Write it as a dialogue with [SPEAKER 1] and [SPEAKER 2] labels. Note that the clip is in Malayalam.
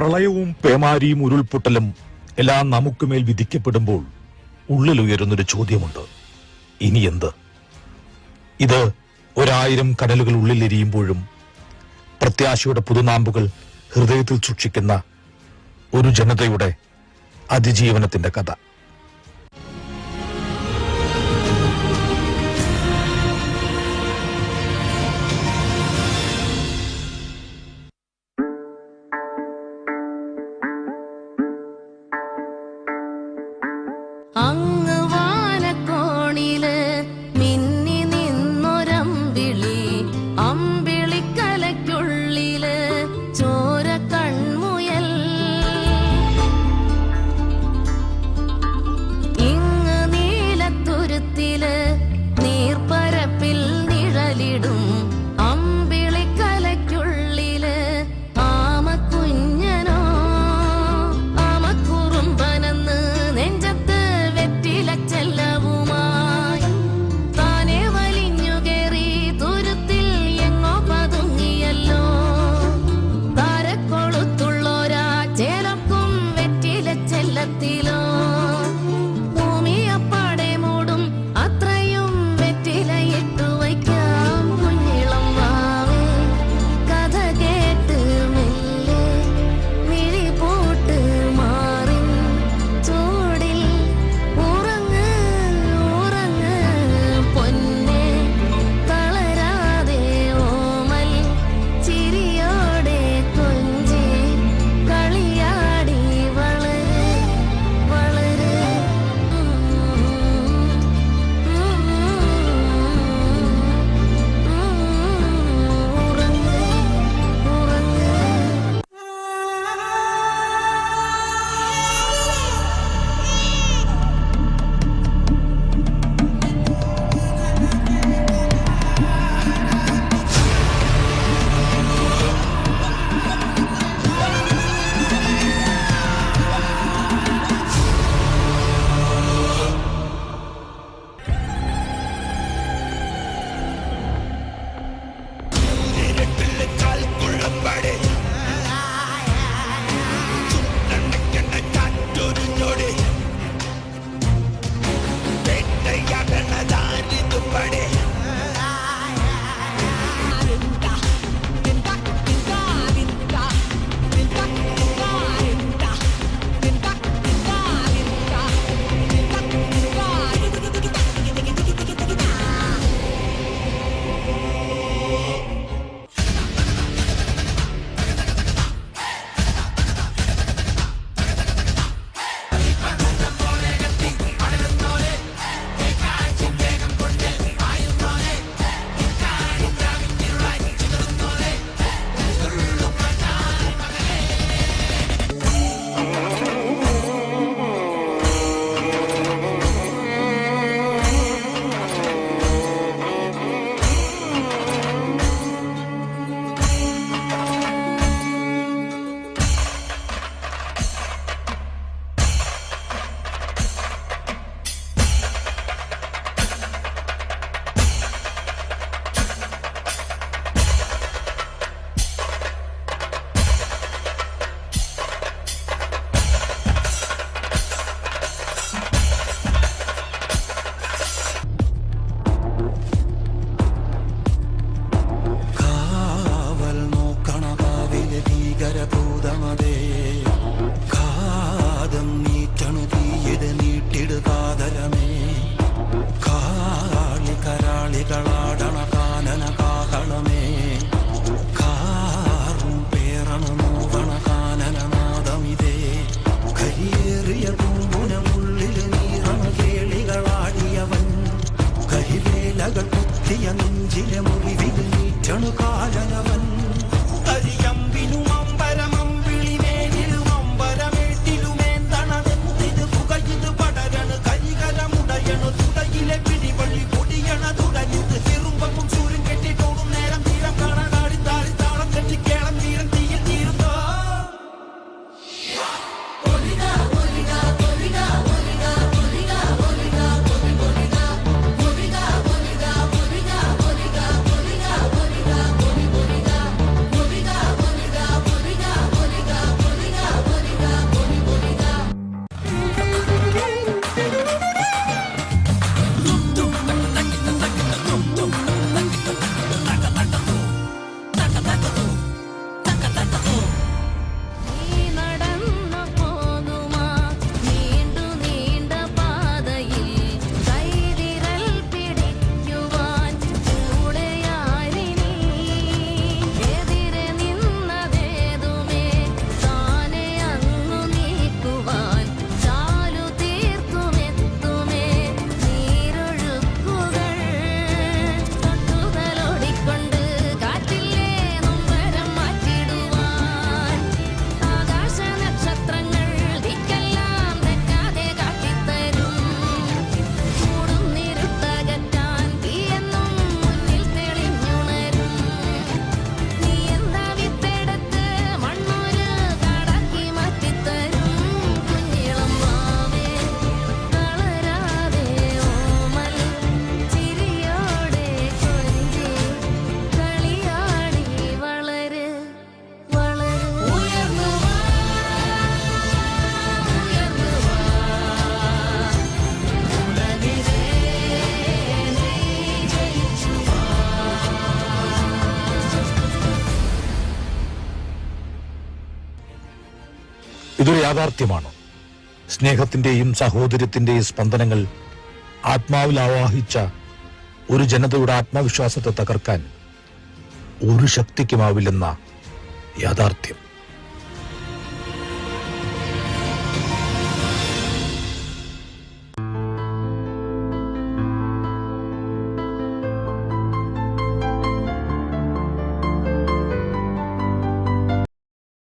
[SPEAKER 1] പ്രളയവും പേമാരിയും ഉരുൾപൊട്ടലും എല്ലാം നമുക്കുമേൽ വിധിക്കപ്പെടുമ്പോൾ ഉള്ളിലുയരുന്നൊരു ചോദ്യമുണ്ട്, ഇനി എന്ത്? ഇത് 1000 കടലുകൾ ഉള്ളിലെരിയുമ്പോഴും പ്രത്യാശയുടെ പുതുനാമ്പുകൾ ഹൃദയത്തിൽ സൂക്ഷിക്കുന്ന ഒരു ജനതയുടെ അതിജീവനത്തിന്റെ കഥ.
[SPEAKER 2] അങ്ങ് വാനക്കോണില് മിന്നി നിന്നൊരമ്പിളി, അമ്പിളിക്കലയ്ക്കുള്ളില് ചോര കൺമുയൽ. ഇങ്ങ് നീലത്തുരുത്തില് നീർപ്പരപ്പിൽ നിഴലിടും അമ്പിളിക്കലയ്ക്കുള്ളില് ആമക്കുഞ്ഞനോ, ആമക്കുറുമ്പനെന്ന് നെഞ്ചത്ത് ചെല്ലവുമായി താനെ വലിഞ്ഞു കേറി തുരുത്തിൽ എങ്ങോ പതുങ്ങിയല്ലോ. താരക്കൊളുത്തുള്ളോരാ ചേലക്കും വെറ്റില ചെല്ലത്തിലോ. ഭൂമിയപ്പാടെ മൂടും അത്രയും വെറ്റില ഇട്ടു വയ്ക്കാം കുഞ്ഞിളം വാവേ. കഥ കേട്ട് മെല്ലെ മിഴി പൂട്ട് മാറി ചൂടിൽ ഉറങ്ങ് ഉറങ്ങ് പൊന്നെ. തളരാതെ ഓമൽ ചിരിയോടെ കൊഞ്ചി കളിയാടി വളര് വളര്. ഉറങ്ങ് ഉറങ്ങ്.
[SPEAKER 1] ഇതൊരു യാഥാർത്ഥ്യമാണ്. സ്നേഹത്തിന്റെയും സഹോദര്യത്തിന്റെയും സ്പന്ദനങ്ങൾ ആത്മാവിൽ ആവാഹിച്ച ഒരു ജനതയുടെ ആത്മവിശ്വാസത്തെ തകർക്കാൻ ഒരു ശക്തിക്കുമാവില്ലെന്ന യാഥാർത്ഥ്യം.